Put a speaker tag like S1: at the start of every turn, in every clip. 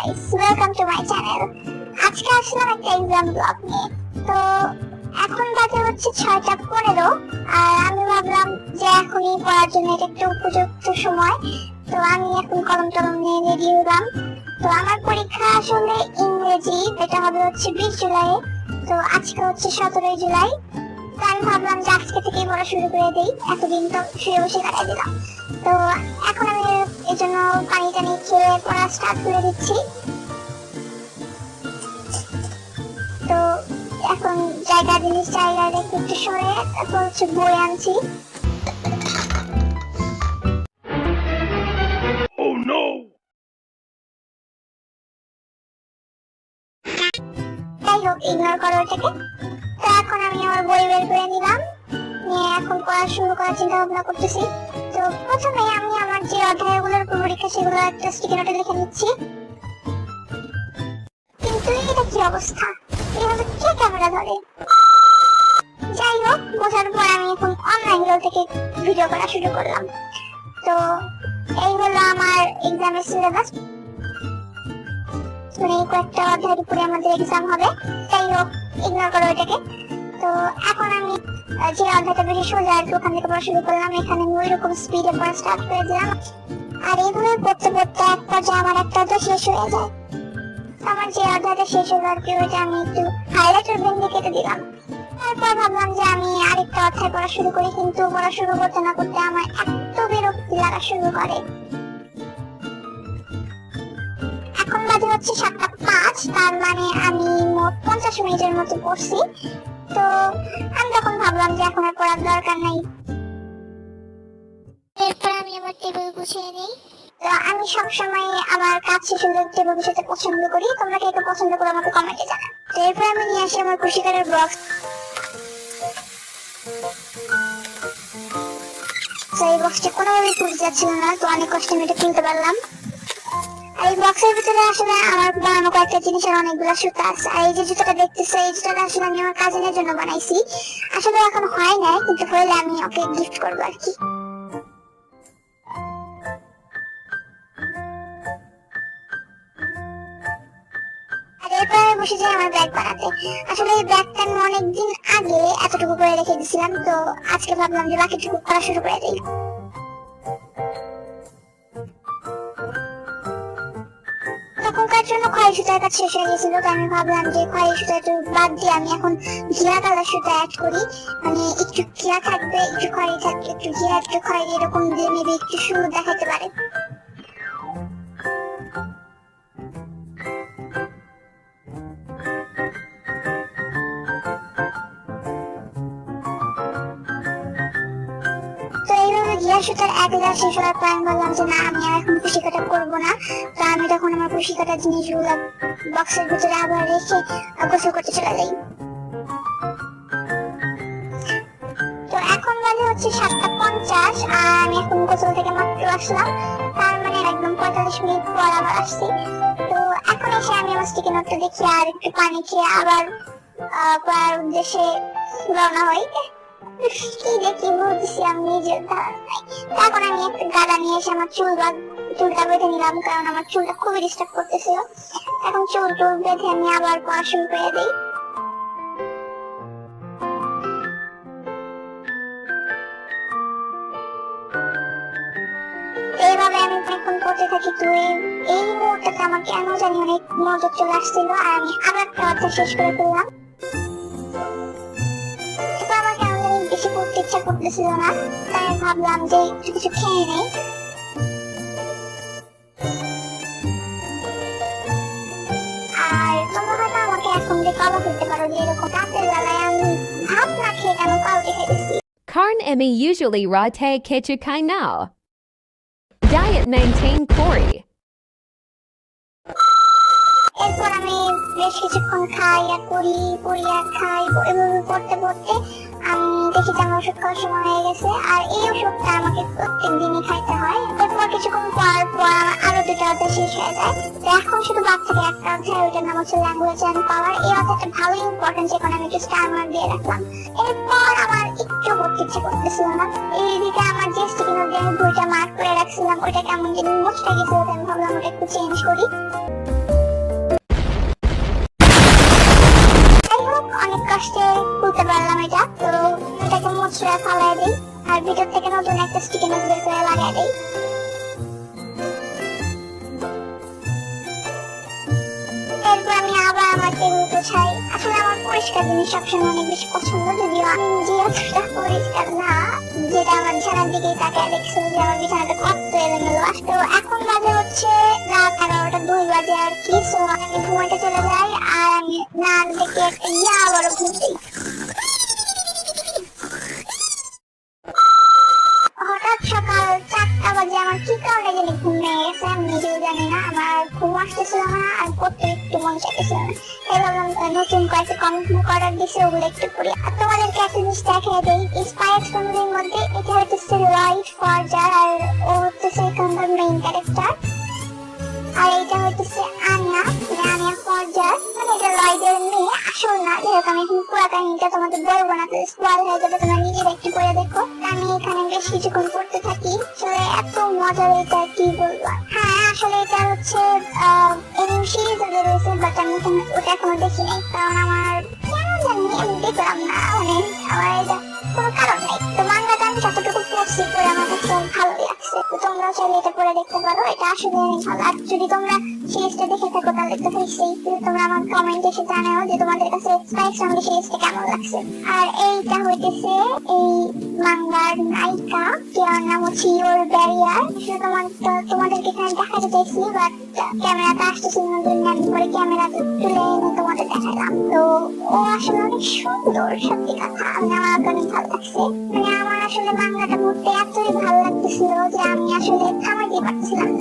S1: Guys, welcome to my channel. আজকে আসলাম একটা exam blog নিয়ে। তো এখন বাজে হচ্ছে 6:15, আর আমি ভাবলাম যে এখনই পড়ার জন্য এটা একটা উপযুক্ত সময়। তো আমি এখন কলম টলম নিয়ে রেডি হলাম। তো আমার পরীক্ষা আসলে ইংরেজি, এটা হবে হচ্ছে 20 জুলাই। তো আজকে হচ্ছে 17 জুলাই। তো আমি ভাবলাম যে আজকে থেকেই পড়া শুরু করে দিই, এতদিন তো শুয়ে বসে কাটাই দিলাম। তো এখন আমি এর জন্য পানি টানি খেয়ে পড়া স্টার্ট করে দিচ্ছি। তো এখন জায়গা রেখে একটু সরে তারপর হচ্ছে বই আনছি। যাই হোক, ইগনোর করো এটাকে। তো এখন আমি আমার বই বের করে নিলাম, নিয়ে এখন পড়া শুরু করার চিন্তা ভাবনা করতেছি। তো প্রথমে আমি আমার যে অধ্যায়গুলোর উপর পরীক্ষা সেগুলো একটা স্টিকি নোটে লিখে নিচ্ছি। কিন্তু এটা কি অবস্থা, এইভাবে কে ক্যামেরা ধরে? যাই হোক, বোঝার পর আমি এখন অনলাইন থেকে ভিডিও করা শুরু করলাম। তো এই হলো আমার এক্সামের সিলেবাস, মানে কয়েকটা অধ্যায়ের উপরে আমাদের এক্সাম হবে। যাই হোক, ইগনোর করো এটাকে। তো এখন আমি যে অধ্যায়টা বেশি সোজা আর কি ওখান থেকে পড়া শুরু করলাম। এখানে আমি ওইরকম স্পিডে পড়া স্টার্ট করে দিলাম, আর এইভাবে পড়তে পড়তে এক পর্যায়ে আমার একটা অধ্যায় শেষ হয়ে যায়। আমার যে অধ্যায়টা শেষ হলো আর কি, ওইটা আমি একটু হাইলাইটার পেন দিয়ে কেটে দিলাম। তারপর ভাবলাম যে আমি আরেকটা অধ্যায় পড়া শুরু করি, কিন্তু পড়া শুরু করতে না করতে আমার এত বিরক্তি লাগা শুরু করে। এখন বাজে হচ্ছে 7:05, তার মানে আমি মোট 50 মিনিটের মতো পড়ছি। তো আমি তখন ভাবলাম যে এখন আর পড়ার দরকার নাই। এরপর আমি আমার টেবিল গুছিয়ে নিই। তো আমি সবসময় আমার কাজ শেষ হলে টেবিল গুছাতে পছন্দ করি। তোমরা কে কে পছন্দ করো আমাকে কমেন্টে জানাও। তো এরপর আমি নিয়ে আসি আমার খুশি কাটার বক্স। তো এই বক্সটা কোনোভাবেই খুলতে যাচ্ছিল না, তো অনেক কষ্টে আমি এটা খুলতে পারলাম। আর এই বক্সের ভিতরে আসলে আমার বানানো কয়েকটা জিনিসের অনেকগুলো সুতা আছে। আর এই যে জুতোটা দেখতেছো, এই জুতোটা আসলে আমি আমার কাজিনের জন্য বানাইছি। আসলে এখন হয় নাই, কিন্তু হলে আমি ওকে গিফট করবো আর কি। আর এরপর আমি বসে যাই আমার ব্যাগ বানাতে। আসলে এই ব্যাগটা আমি অনেকদিন আগে এতটুকু করে রেখে দিয়েছিলাম, তো আজকে ভাবলাম যে বাকিটুকু করা শুরু করে দিই। তখনকার জন্য খয়েরি সুতার কাজ শেষ হয়ে গেছিল, তো আমি ভাবলাম যে খয়েরি সুতাটা বাদ দিয়ে আমি এখন ঘিয়া কালার সুতা অ্যাড করি। মানে একটু ঘিয়া থাকবে, একটু খয়েরি থাকবে, একটু ঘিয়া একটু খয়েরি, এরকম দিয়ে মেবি একটু সুন্দর দেখাতে পারে। তো এইভাবে ঘিয়া সুতার এক লেয়ার শেষ হওয়ার পর আমি বললাম যে না, আমি আর এখন কুশি কাটা করবো না। তো আমি তখন আমার কুশি কাটা জিনিসগুলো বক্সের ভিতরে আবার রেখে গোসল করতে চলে যাই। তো এখন বাজে হচ্ছে 7:50, আর আমি এখন গোসল থেকে মাত্র আসলাম। তার মানে একদম 45 মিনিট পর আবার আসছি। তো এখন এসে আমি আমার স্টিকি নোটটা দেখি আর একটু পানি খেয়ে আবার পড়ার উদ্দেশ্যে রওনা হই। কি দেখি বলতেছি আমি নিজের ধারণা নাই। এখন আমি একটা গাদা নিয়ে এসে আমার চুলটা বেঁধে নিলাম, কারণ আমার চুলটা খুবই ডিস্টার্ব করতেছিল। এখন চুল বেঁধে আমি আবার পড়া শুরু করে দিই। এইভাবে আমি এখন পড়তে থাকি। তো এই মুহূর্তে আমার কেন জানি অনেক মনোযোগ চলে আসছিল, আর আমি আবার একটা অধ্যায় শেষ করে ফেললাম। আমার কেন জানি বেশি পড়তে ইচ্ছা করতেছিল না, তাই ভাবলাম যে একটু কিছু খেয়ে নেই। আর তোমরা হয়তো আমাকে এখন দেখে অবাক হতে পারো যে এরকম রাতের বেলায় আমি ভাত না খেয়ে কেন কাউকে খেতেছি।
S2: Karn Emmy usually rate kechukai now. Diet maintain Cory.
S1: এরপর আমি বেশ কিছুক্ষণ খাই আর পড়ি আর খাই। এভাবে পড়তে পড়তে আমি দেখি যে আমার ওষুধ খাওয়ার সময় হয়ে গেছে, আর এই ওষুধটা আমাকে প্রত্যেক দিনই খাইতে হয়। এরপর কিছুক্ষণ পর পর আমার আরো 2টা অধ্যায় শেষ হয়ে যায়। তো এখন শুধু বাদ থেকে একটা অধ্যায়, ওইটার নাম হচ্ছে ল্যাঙ্গুয়েজ অ্যান্ড পাওয়ার। এই অধ্যায়টা ভালো ইম্পর্টেন্ট, যেখানে আমি একটু স্টার মার্ক দিয়ে রাখলাম। এরপর আমার একটু পড়তে ইচ্ছে করতেছিল না। এইদিকে আমার যে স্টিকি নোট দিয়ে আমি বইটা মার্ক করে রাখছিলাম, ওইটা কেমন যেন মুছতে গেছিল, আমি ভাবলাম ওটা একটু চেঞ্জ করি। ছুঁড়ে ফালাই দিই আর ভিতর থেকে নতুন একটা স্টিকি নোট বের করে লাগাই দিই। এরপর আমি আবার আমার টেবিল গোছাই। আসলে আমার পরিষ্কার জিনিস সবসময় অনেক বেশি পছন্দ, যদিও আমি নিজে এতটা পরিষ্কার না, যেটা আমার বিছানার দিকেই তাকায় দেখছো যে আমার বিছানাটা কত এলোমেলো। তো এখন বাজে হচ্ছে রাত 11টা 2 বাজে আর কি। সো আমি ঘুমাইতে চলে যাই আর আমি না দেখে একটা বড় ঘুম দিই। হঠাৎ সকাল 4টা বাজে আমার কি কারণে জানি ঘুম ভেঙে গেছে, আমি নিজেও জানি না। আমার ঘুম আসতেছিল না আর পড়তে একটু মন চাইতেছিল না, তাই ভাবলাম নতুন কয়েকটা কমিক বুক অর্ডার দিছে, ওগুলো একটু পড়ি। আর তোমাদেরকে একটা জিনিস দেখিয়ে দিই, এই স্পাই এক্স ফ্যামিলির মধ্যে এটা হচ্ছে লয়েড ফরজার আর ও হচ্ছে এখানকার মেইন ক্যারেক্টার। আর এটা হচ্ছে আনিয়া, মানে আনিয়া ফরজার, মানে এটা লয়েডের মেয়ে, আসল না। যেহেতু আমি এখন পুরো কাহিনীটা তোমাদের বলবো না, তাহলে স্পয়েল হয়ে যাবে, তোমরা নিজেরা একটু করে দেখো। আমি এখানে বেশ কিছুক্ষণ পড়তে থাকি, আসলে এত মজার, এটা কি বলবো। হ্যাঁ আসলে এটা হচ্ছে এনিমে সিরিজ ওদের রয়েছে, বাট আমি ওটা এখনো দেখি নাই, কারণ আমার কেন জানি আমি দেখলাম না, মানে আমার এটা কোনো কারণ নেই। তো মাঙ্গাটা আমি যতটুকু পড়ছি পড়ে আমার কাছে ভালো লাগছে, তো তোমরা চাইলে এটা পড়ে দেখতে পারো, এটা আসলে অনেক ভালো। আর যদি তোমরা সিরিজটা দেখে থাকো তাহলে তো নিশ্চয়ই তোমরা আমার কমেন্টে এসে জানাও যে তোমাদের কাছে স্পাই এক্স ফ্যামিলি সিরিজটা কেমন লাগছে। আর এইটা হইতেছে এই মাঙ্গার নায়িকা, যার নাম হচ্ছে ইয়োর ব্যারিয়ার। তোমাদেরকে এখানে দেখাতে চাইছি, বাট ক্যামেরাটা আসতেছিল না, আমি পরে ক্যামেরাটা তুলে এনে তোমাদের দেখালাম। তো ও আসলে অনেক সুন্দর, সত্যি কথা। আমার অনেক ভালো লাগছে, মানে আমার আসলে মাঙ্গাটা পড়তে এতই ভালো লাগতেছিল যে আমি আসলে থামাইতে পারছিলাম না।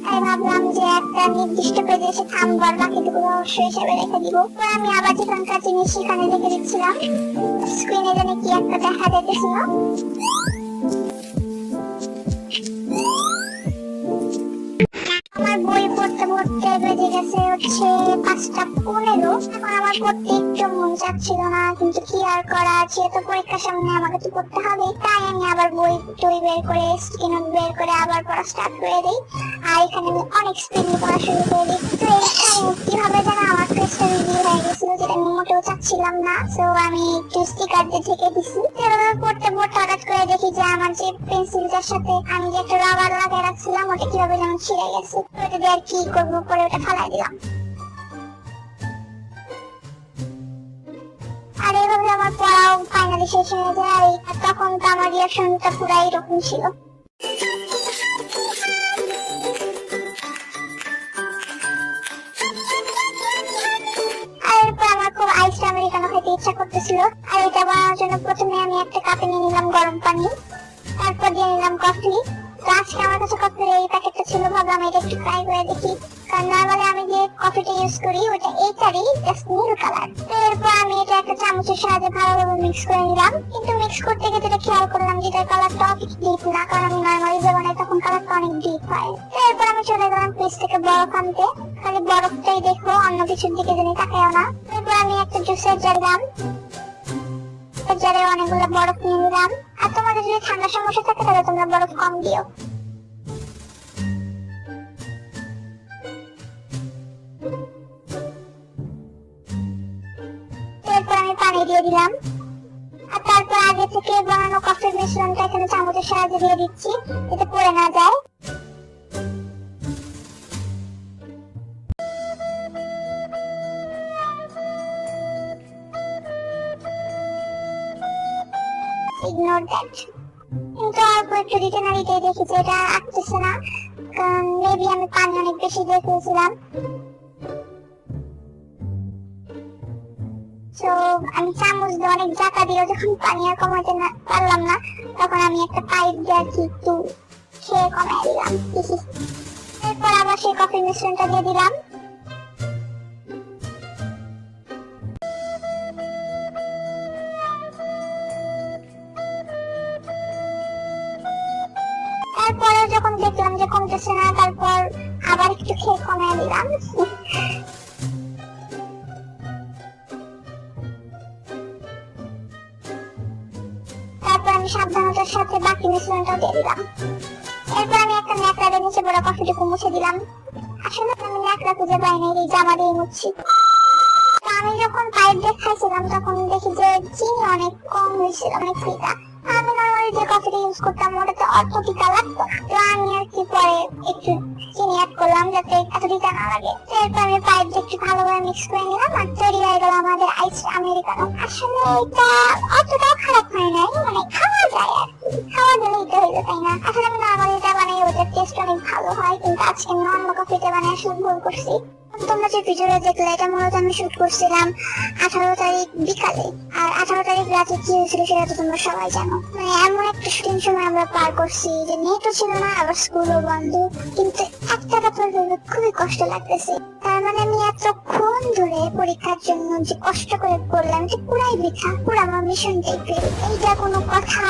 S1: তাই ভাবলাম যে একটা নির্দিষ্ট পেজে এসে থামবো আর বাকিটুকু রহস্য হিসেবে রেখে দিব। তো আমি আবার যেখানকার জিনিস সেখানে রেখে দিচ্ছিলাম। স্ক্রিনে জানি কি একটা দেখা যাইতেছিল। আমার বই পড়তে পড়তে বেজে গেছে হচ্ছে 5টা 15। এখন আমার পড়তে একটু মন চাচ্ছিল না, কিন্তু কি আর করা, যেহেতু পরীক্ষার সামনে আমাকে তো পড়তে হবে, তাই আমি আবার বই টই বের করে স্টিকি নোট বের করে আবার পড়া স্টার্ট করে দিই। আর এখানে আমি অনেক স্পিডে পড়া শুরু করে দিই। তো এইখানে কিভাবে যেন আমার ফেসটা রিভিউ হয়ে গেছিল, যেটা আমি মোটেও চাচ্ছিলাম না। তো আমি একটু স্টিকার দিয়ে ঢেকে দিছি। এভাবে পড়তে পড়তে হঠাৎ করে দেখি যে আমার যে পেন্সিলটার সাথে আমি যে একটা রাবার লাগিয়ে রাখছিলাম, ওটা কিভাবে যেন ছিঁড়ে গেছে। ওটা দিয়ে আর কি করবো, পরে ওটা ফালাই দিলাম। আর এইভাবে আমার পড়াও ফাইনালি শেষ হয়ে যায়। আর তখন তো আমার রিয়াকশনটা পুরো এরকম ছিল। আর এরপর আমার খুব আইস আমেরিকানো খেতে ইচ্ছা করতেছিল। আর এটা বানানোর জন্য প্রথমে আমি একটা কাপে নিয়ে নিলাম গরম পানি, তারপর দিয়ে নিলাম কফি। তো আজকে আমার কাছে কফির এই প্যাকেটটা ছিল, ভাবলাম এটা একটু ট্রাই করে দেখি, কারণ নরমালি আমি যে কফিটা ইউজ করি ওটা এইটারই জাস্ট নীল কালার। তো এরপর আমি এটা একটা চামচের সাহায্যে ভালোভাবে মিক্স করে নিলাম, কিন্তু মিক্স করতে গিয়ে যেটা খেয়াল করলাম যে এটার কালারটা অনেক ডিপ না, কারণ আমি নরমালি যে বানাই তখন কালারটা অনেক ডিপ হয়। তো এরপর আমি চলে গেলাম ফ্রিজ থেকে বরফ আনতে, খালি বরফটাই দেখো, অন্য কিছুর দিকে যেন তাকায়ও না। এরপর আমি একটা জুসের জার নিলাম, জারে অনেকগুলো বরফ নিয়ে নিলাম। আর তোমাদের যদি ঠান্ডার সমস্যা থাকে তাহলে তোমরা বরফ কম দিও। এরপর আমি পানি দিয়ে দিলাম, আর তারপর আগে থেকে বানানো কফির মিশ্রণটা এখানে চামচের সাহায্যে দিয়ে দিচ্ছি, যাতে পড়ে না যায়। Ignore that. কিন্তু অল্প একটু দিতে না দিতে দেখি যে এটা আসতেছে না, কারণ মেবি আমি পানি অনেক বেশি দিয়ে ফেলছিলাম। তো আমি চামচ দিয়ে অনেক জাকা দিয়েও যখন পানি আর কমাতে না পারলাম না, তখন আমি একটা পাইপ দিয়ে আর কি একটু খেয়ে কমাই দিলাম। এরপর আবার সেই কফি মিশ্রণটা দিয়ে দিলাম। তারপরে যখন দেখলাম যে কমতেছে না, তারপর আবার একটু খেয়ে কমাই দিলাম। তারপর আমি সাবধানতার সাথে বাকি মিশ্রণটা দিয়ে দিলাম। এরপর আমি একটা ন্যাকড়ার নিচে বড় কফিটুকু মুছে দিলাম। আসলে আমি ন্যাকড়া খুঁজে পাইনি, এই জামা দিয়ে মুছছি। তো আমি যখন পাইপ দিয়ে খাইছিলাম তখন দেখি যে চিনি অনেক কম হয়েছিল, অনেক ফিকা। আমি নর্মালি যে কফিটা ইউজ করতাম ওটাতে অত তিতা লাগতো না। তো আমি আর কি পরে একটু চিনি অ্যাড করলাম যাতে এত তিতা না লাগে। তো এরপর আমি পাইপ দিয়ে একটু ভালোভাবে মিক্স করে নিলাম আর তৈরি হয়ে গেল আমাদের আইস আমেরিকানো। আসলে এটা অতটাও খারাপ হয় নাই, মানে খাওয়া যায় আর কি, খাওয়া গেলেই তো হইলো, তাই না? আসলে আমি নর্মালি এটা বানাই, ওটার টেস্ট অনেক ভালো হয়, কিন্তু আজকে নর্মাল কফিটা বানাই আসলে ভুল করছি। তোমরা যে ভিডিওটা দেখলে এটা মূলত আমি শুট করছিলাম 18 তারিখ বিকালে, আর 18 তারিখ রাতে কি হয়েছিল সেটা তো তোমরা সবাই জানো। মানে এমন একটা শুটিং সময় আমরা পার করছি যে নেটও ছিল না, আবার স্কুলও বন্ধ, কিন্তু একটা কথা ভেবে খুবই কষ্ট লাগতেছে। তার মানে আমি এতক্ষণ ধরে পরীক্ষার জন্য যে কষ্ট করে পড়লাম এটা পুরাই বৃথা, পুরো আমার মিশনটাই ফেল। এইটা কোনো কথা?